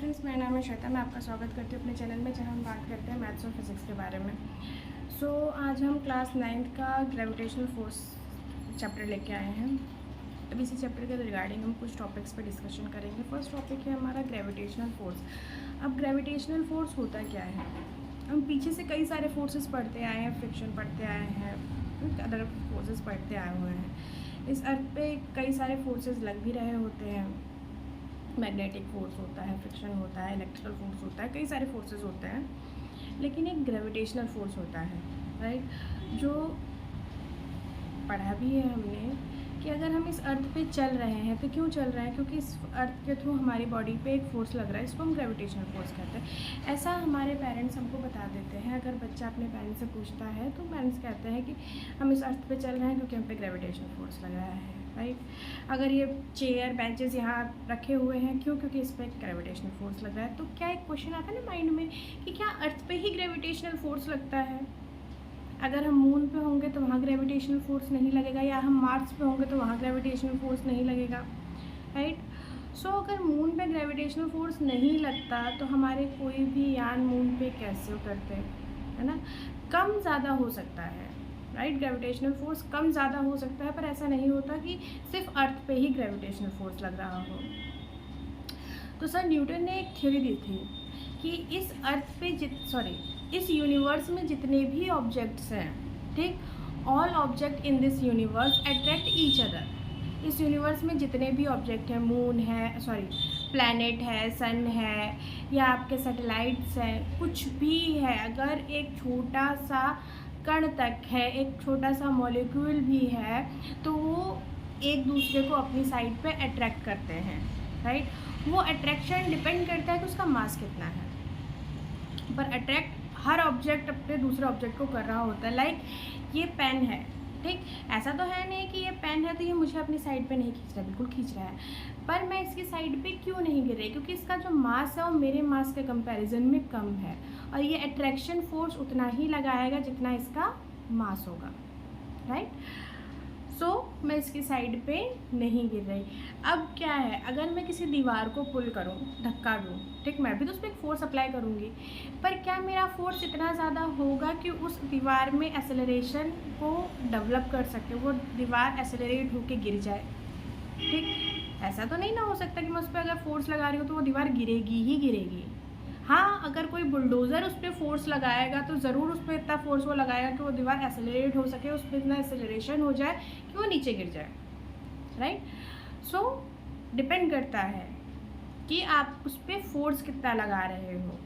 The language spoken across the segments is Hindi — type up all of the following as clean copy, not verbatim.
फ्रेंड्स, मेरा नाम है श्वेता। मैं आपका स्वागत करती हूँ अपने चैनल में, जहाँ हम बात करते हैं मैथ्स और फिज़िक्स के बारे में। आज हम क्लास 9th का ग्रेविटेशनल फोर्स चैप्टर लेके आए हैं। अब इसी चैप्टर के रिगार्डिंग हम कुछ टॉपिक्स पर डिस्कशन करेंगे। फर्स्ट टॉपिक है हमारा ग्रेविटेशनल फोर्स। अब ग्रेविटेशनल फोर्स होता क्या है? हम पीछे से कई सारे फोर्सेस पढ़ते आए हैं, फ्रिक्शन पढ़ते आए हैं, अदर फोर्सेस पढ़ते आए हुए हैं। इस अर्थ पे कई सारे फोर्सेस लग भी रहे होते हैं। मैग्नेटिक फोर्स होता है, फ्रिक्शन होता है, इलेक्ट्रिकल फोर्स होता है, कई सारे फोर्सेस होते हैं। लेकिन एक ग्रेविटेशनल फोर्स होता है, राइट, जो पढ़ा भी है हमने कि अगर हम इस अर्थ पे चल रहे हैं तो क्यों चल रहे हैं? क्योंकि इस अर्थ के थ्रू हमारी बॉडी पे एक फ़ोर्स लग रहा है, इसको हम ग्रेविटेशनल फोर्स कहते हैं। ऐसा हमारे पेरेंट्स हमको बता देते हैं। अगर बच्चा अपने पेरेंट्स से पूछता है तो पेरेंट्स कहते हैं कि हम इस अर्थ पे चल रहे हैं क्योंकि हम पे ग्रेविटेशनल फोर्स लग रहा है, राइट। अगर ये चेयर बेंचेस यहाँ रखे हुए हैं, क्यों? क्योंकि इस पर ग्रेविटेशनल फोर्स लग रहा है। तो क्या एक क्वेश्चन आता है ना माइंड में कि क्या अर्थ पे ही ग्रेविटेशनल फोर्स लगता है? अगर हम मून पे होंगे तो वहाँ ग्रेविटेशनल फोर्स नहीं लगेगा, या हम मार्स पे होंगे तो वहाँ ग्रेविटेशनल फोर्स नहीं लगेगा, राइट। अगर मून पे ग्रेविटेशनल फोर्स नहीं लगता तो हमारे कोई भी यान मून पे कैसे उतरते, है ना? कम ज़्यादा हो सकता है, राइट। ग्रेविटेशनल फोर्स कम ज़्यादा हो सकता है, पर ऐसा नहीं होता कि सिर्फ अर्थ पे ही ग्रेविटेशनल फोर्स लग रहा हो। तो सर न्यूटन ने एक थ्योरी दी थी कि इस अर्थ पे इस यूनिवर्स में जितने भी ऑब्जेक्ट्स हैं, ठीक, all object in this universe attract each other. इस यूनिवर्स में जितने भी ऑब्जेक्ट हैं, मून है, प्लैनेट है, सन है, या आपके सैटेलाइट्स हैं, कुछ भी है, अगर एक छोटा सा कण तक है, एक छोटा सा मॉलिक्यूल भी है, तो वो एक दूसरे को अपनी साइड पे अट्रैक्ट करते हैं, राइट। वो अट्रैक्शन डिपेंड करता है कि उसका मास कितना है, पर अट्रैक्ट हर ऑब्जेक्ट अपने दूसरे ऑब्जेक्ट को कर रहा होता है। लाइक ये पेन है, ठीक, ऐसा तो है नहीं कि ये पेन है तो ये मुझे अपनी साइड पे नहीं खींच रहा, बिल्कुल खींच रहा है, पर मैं इसकी साइड पे क्यों नहीं गिर रही? क्योंकि इसका जो मास है वो मेरे मास के कंपैरिजन में कम है, और ये अट्रैक्शन फोर्स उतना ही लगाएगा जितना इसका मास होगा, राइट। मैं इसकी साइड पे नहीं गिर रही। अब क्या है, अगर मैं किसी दीवार को पुल करूं, धक्का दूं, ठीक, मैं भी तो उस पर एक फोर्स अप्लाई करूंगी, पर क्या मेरा फोर्स इतना ज़्यादा होगा कि उस दीवार में एक्सेलरेशन को डेवलप कर सके, वो दीवार एक्सेलरेट होके गिर जाए, ठीक? ऐसा तो नहीं ना हो सकता कि मैं उस पर अगर फोर्स लगा रही हूँ तो वो दीवार गिरेगी ही गिरेगी। हाँ, अगर कोई बुलडोज़र उस पर फोर्स लगाएगा तो ज़रूर उस पर इतना फोर्स वो लगाएगा कि वो दीवार एक्सेलरेट हो सके, उस पर इतना एक्सेलरेशन हो जाए कि वो नीचे गिर जाए, राइट। डिपेंड करता है कि आप उस पर फोर्स कितना लगा रहे हो।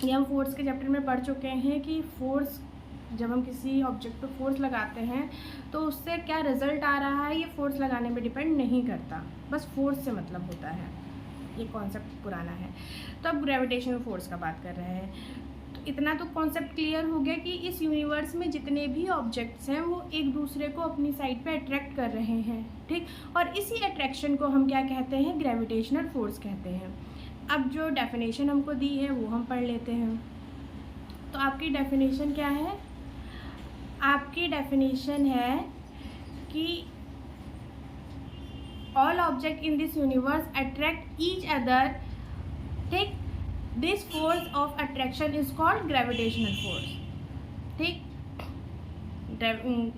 ये हम फोर्स के चैप्टर में पढ़ चुके हैं कि फोर्स, जब हम किसी ऑब्जेक्ट पर फोर्स लगाते हैं तो उससे क्या रिजल्ट आ रहा है ये फोर्स लगाने पे डिपेंड नहीं करता, बस फोर्स से मतलब होता है। ये कॉन्सेप्ट पुराना है। तो अब ग्रेविटेशनल फोर्स का बात कर रहे हैं, तो इतना तो कॉन्सेप्ट क्लियर हो गया कि इस यूनिवर्स में जितने भी ऑब्जेक्ट्स हैं वो एक दूसरे को अपनी साइड पे अट्रैक्ट कर रहे हैं, ठीक, और इसी अट्रैक्शन को हम क्या कहते हैं? ग्रेविटेशनल फोर्स कहते हैं। अब जो डेफिनेशन हमको दी है वो हम पढ़ लेते हैं। तो आपकी डेफिनेशन क्या है? आपकी डेफिनेशन है कि all object in this universe attract each other, ठीक, this force of attraction is called gravitational force, ठीक।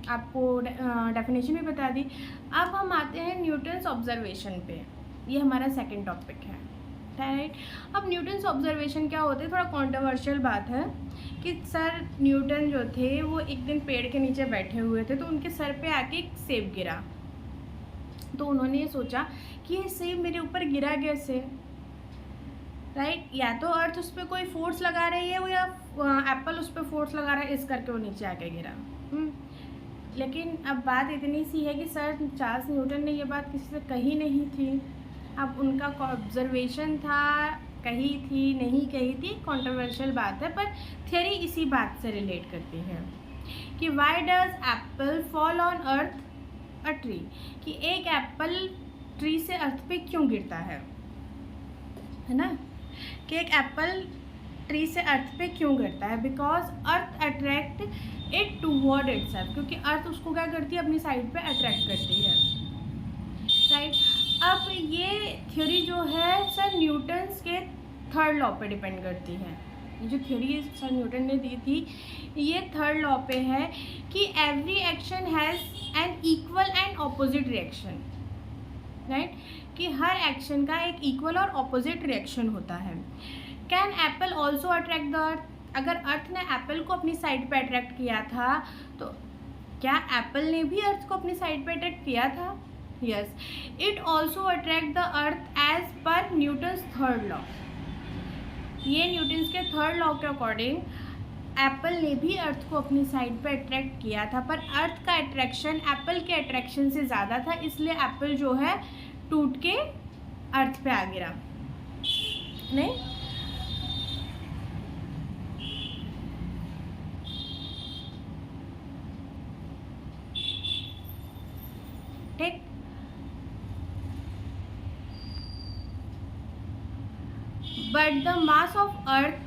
आपको डेफिनेशन भी बता दी। अब हम आते हैं न्यूटन्स ऑब्जर्वेशन पे, ये हमारा सेकंड टॉपिक है, राइट। अब न्यूटन्स ऑब्जर्वेशन क्या होते हैं? थोड़ा कॉन्ट्रोवर्शियल बात है कि सर न्यूटन जो थे वो एक दिन पेड़ के नीचे बैठे हुए थे, तो उनके सर पे आके एक सेब गिरा, तो उन्होंने ये सोचा कि ये सेब मेरे ऊपर गिरा कैसे, राइट। या तो अर्थ उस पर कोई फोर्स लगा रही है, वो या एप्पल उस पर फोर्स लगा रहा है, इस करके वो नीचे आके गिरा। लेकिन अब बात इतनी सी है कि सर चार्ल्स न्यूटन ने ये बात किसी से कही नहीं थी। अब उनका ऑब्जर्वेशन था, कही थी नहीं कही थी, कॉन्ट्रोवर्शियल बात है, पर थियरी इसी बात से रिलेट करती है कि why does Apple fall on earth a tree, कि एक एप्पल ट्री से अर्थ पे क्यों गिरता है ना, कि एक एप्पल ट्री से अर्थ पे क्यों गिरता है? Because earth attract it toward itself, क्योंकि अर्थ उसको क्या करती है? अपनी साइड पे अट्रैक्ट करती है, राइट। अब ये थ्योरी जो है सर न्यूटन्स के थर्ड लॉ पे डिपेंड करती है। ये जो थ्योरी सर न्यूटन ने दी थी ये थर्ड लॉ पे है कि every action has an equal and opposite reaction, right, कि हर एक्शन का एक इक्वल और ऑपोजिट रिएक्शन होता है। Can Apple also attract the अर्थ? अगर अर्थ ने एप्पल को अपनी साइड पे अट्रैक्ट किया था तो क्या एप्पल ने भी अर्थ को अपनी साइड पे अट्रैक्ट किया था? Yes, it also attract the earth as पर न्यूटन्स थर्ड लॉ। ये न्यूटन्स के थर्ड लॉ के अकॉर्डिंग एप्पल ने भी अर्थ को अपनी साइड पे अट्रैक्ट किया था, पर अर्थ का अट्रैक्शन एप्पल के अट्रैक्शन से ज़्यादा था, इसलिए एप्पल जो है टूट के अर्थ पे आ गिरा। नहीं, ठीक। But the mass of Earth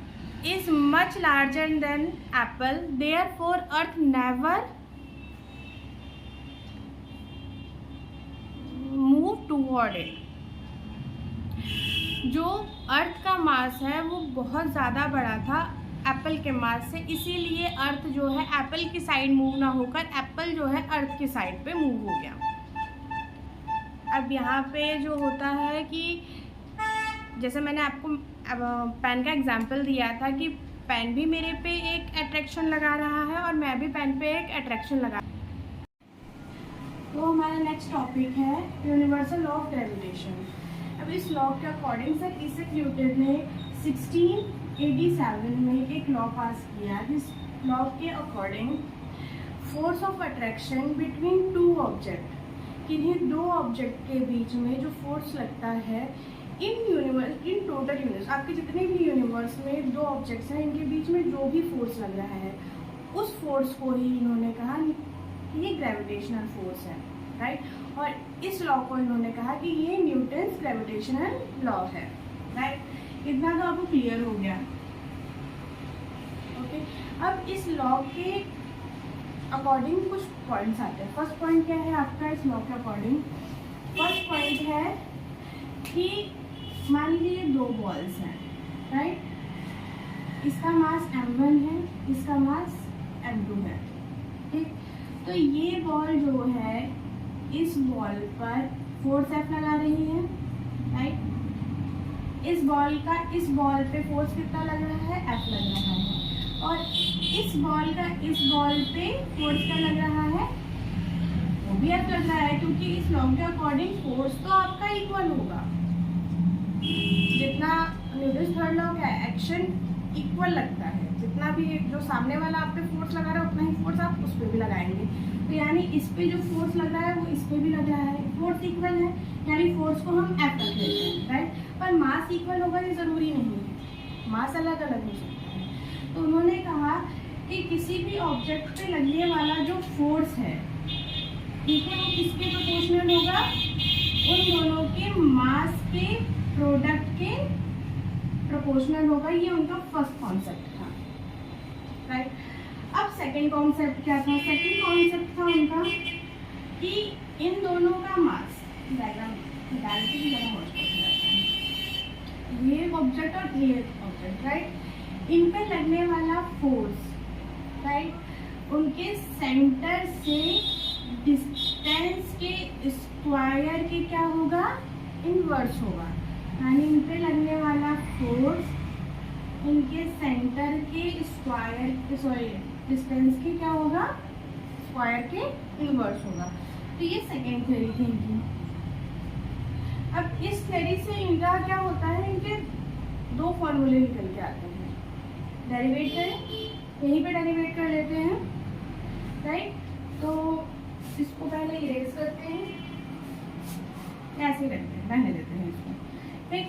is much larger than Apple, therefore Earth never moved toward it. जो अर्थ का मास है वो बहुत ज़्यादा बड़ा था एप्पल के मास से, इसीलिए अर्थ जो है एप्पल की साइड मूव ना होकर एप्पल जो है अर्थ की साइड पे मूव हो गया। अब यहाँ पे जो होता है कि जैसे मैंने आपको पेन का एग्जांपल दिया था कि पेन भी मेरे पे एक अट्रैक्शन लगा रहा है और मैं भी पेन पे एक अट्रैक्शन लगा। तो हमारा नेक्स्ट टॉपिक है यूनिवर्सल लॉ ऑफ ग्रेविटेशन। अब इस लॉ के अकॉर्डिंग सर आइजैक न्यूटन ने 1687 में एक लॉ पास किया, जिस लॉ के according force of attraction between two object, किन्हीं दो ऑब्जेक्ट के बीच में जो फोर्स लगता है इन टोटल यूनिवर्स, आपके जितने भी यूनिवर्स में दो ऑब्जेक्ट्स हैं इनके बीच में जो भी फोर्स लग रहा है उस फोर्स को ही इन्होंने कहा कि ये ग्रेविटेशनल फोर्स है, राइट। और इस लॉ को इन्होंने कहा कि ये न्यूटन्स ग्रेविटेशनल लॉ है, राइट। इतना तो आपको क्लियर हो गया, ओके। अब इस लॉ के अकॉर्डिंग कुछ पॉइंट्स आते हैं। फर्स्ट पॉइंट क्या है आपका इस लॉ के अकॉर्डिंग? फर्स्ट पॉइंट है कि मान लीजिए दो बॉल्स हैं, राइट, इसका मास m1 है, इसका मास m2 है, ठीक। तो ये बॉल जो है इस बॉल पर फोर्स F लगा रही है, राइट। इस बॉल पे फोर्स कितना लग रहा है? F लग रहा है। और इस बॉल पे फोर्स क्या लग रहा है? वो भी F लग रहा है, क्योंकि इस लॉ के अकॉर्डिंग फोर्स तो आपका इक्वल होगा। जितना न्यूटन्स थर्ड लॉ का एक्शन इक्वल लगता है, जितना भी जो सामने वाला आप पे फोर्स लगा रहा है उतना ही फोर्स आप उस पर भी लगाएंगे। तो यानी इस पे जो फोर्स लग रहा है वो इस पे भी लग रहा है, फोर्स इक्वल है, यानी फोर्स को हम F रख लेते हैं, राइट। पर मास इक्वल होगा ये ज़रूरी नहीं है, मास अलग अलग हो सकता है। तो उन्होंने कहा कि किसी भी ऑब्जेक्ट पे लगने वाला जो फोर्स है, ठीक है, वो किसके प्रोपोर्शनल होगा? उन दोनों के मास के प्रोडक्ट के प्रोपोर्शनल होगा। ये उनका फर्स्ट कॉन्सेप्ट था, राइट। अब सेकंड कॉन्सेप्ट क्या था? सेकंड कॉन्सेप्ट था उनका कि इन दोनों का मास, ये ऑब्जेक्ट और ये ऑब्जेक्ट, राइट, इन पे लगने वाला फोर्स, राइट, उनके सेंटर से डिस्टेंस के स्क्वायर के क्या होगा? इनवर्स होगा। यानी इन पे लगने वाला फोर्स इनके सेंटर के डिस्टेंस के क्या होगा? स्क्वायर के इनवर्स होगा। तो ये सेकेंड थ्योरी थी इनकी। अब इस थ्योरी से इनका क्या होता है? इनके दो फॉर्मूले निकल के आते हैं। डेरिवेट करें, यहीं पे डेरिवेट कर लेते हैं, राइट। तो इसको पहले इरेज करते हैं, ऐसे करते हैं, रहने देते हैं इसको, ठीक।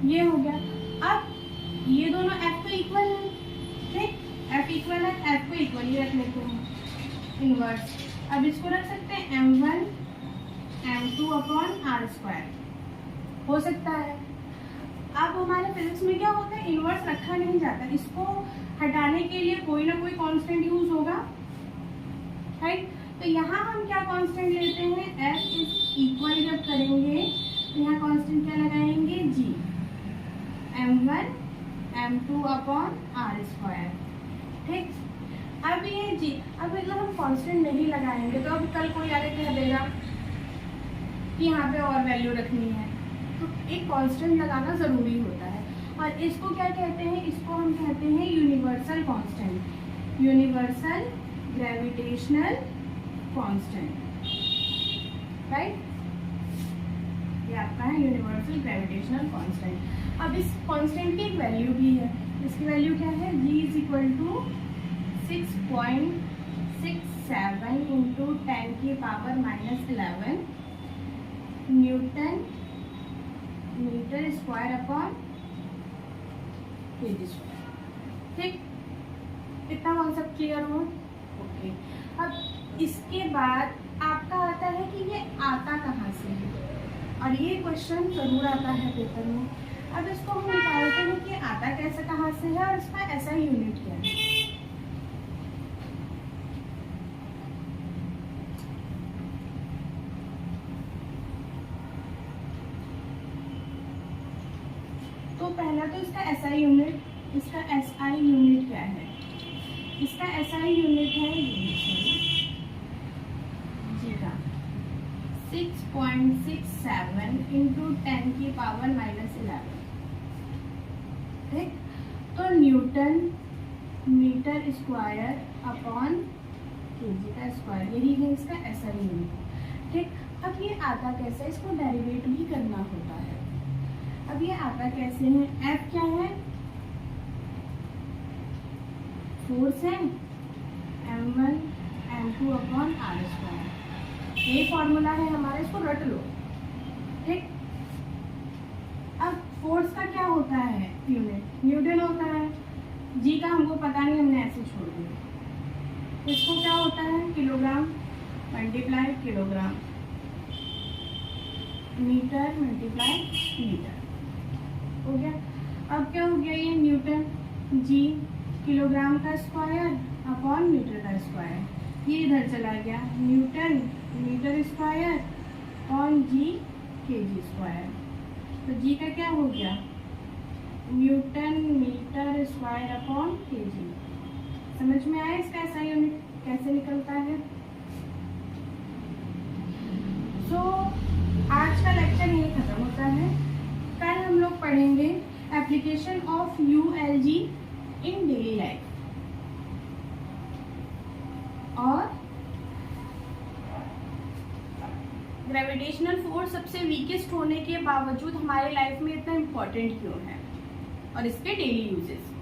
ये हो गया। अब ये दोनों F तो इक्वल है, ठीक, F इक्वल है, F को इक्वल ही रख लेते हैं, इनवर्स। अब इसको रख सकते हैं m1 m2 upon r square, हो सकता है। अब हमारे फिजिक्स में क्या होता है? इनवर्स रखा नहीं जाता, इसको हटाने के लिए कोई ना कोई कांस्टेंट यूज होगा, राइट। तो यहाँ हम क्या कांस्टेंट लेते हैं, F इज इक्वल जब करेंगे तो यहाँ कांस्टेंट क्या लगाएंगे, G, m1 m2 upon R square. ठीक, अब ये G, अब मतलब हम कांस्टेंट नहीं लगाएंगे तो अब कल कोई आगे कह देगा कि यहाँ पे और वैल्यू रखनी है, तो एक कांस्टेंट लगाना ज़रूरी होता है। और इसको क्या कहते हैं, इसको हम कहते हैं universal constant, universal gravitational constant, right, ये आपका है यूनिवर्सल ग्रेविटेशनल कांस्टेंट। अब इस कांस्टेंट की एक वैल्यू भी है, इसकी वैल्यू क्या है, G is equal to 6.67 into 10 की power -11 newton metre square upon kg square. ठीक, इतना कॉन्सेप्ट क्लियर हो? ओके। अब इसके बाद आपका आता है कि ये आता कहाँ से है, और ये क्वेश्चन जरूर आता है पेपर में। अब इसको हम निकालते हैं कि आता कैसे कहाँ से है और इसका ऐसा यूनिट क्या है। तो पहला तो इसका SI यूनिट, इसका SI यूनिट क्या है, इसका SI यूनिट है जी का 6.67 इंटू 10 की पावर -11। ठीक, तो newton metre square upon kg का स्क्वायर, यही है इसका SI यूनिट। ठीक, अब ये आता कैसे, इसको डेरिवेट भी करना होता है। अब ये आता कैसे है, F क्या है, फोर्स है, m1 m2 upon R square, ये फॉर्मूला है हमारा, इसको रट लो। ठीक, अब फोर्स का क्या होता है यूनिट, न्यूटन होता है, G का हमको पता नहीं, हमने ऐसे छोड़ दिया। इसको क्या होता है, kilogram multiply kilogram, metre multiply metre, हो गया। अब क्या हो गया, ये न्यूटन, G किलोग्राम का स्क्वायर अपॉन मीटर का स्क्वायर, ये इधर चला गया, newton metre square upon G kg square. तो G का क्या हो गया, newton metre square upon kg. समझ में आया इसका ऐसा यूनिट कैसे निकलता है। सो आज का लेक्चर यही खत्म होता है। कल हम लोग पढ़ेंगे application of ULG in daily life, और ग्रेविटेशनल फोर्स सबसे वीकेस्ट होने के बावजूद हमारे लाइफ में इतना इम्पोर्टेंट क्यों है, और इसके डेली यूजेस।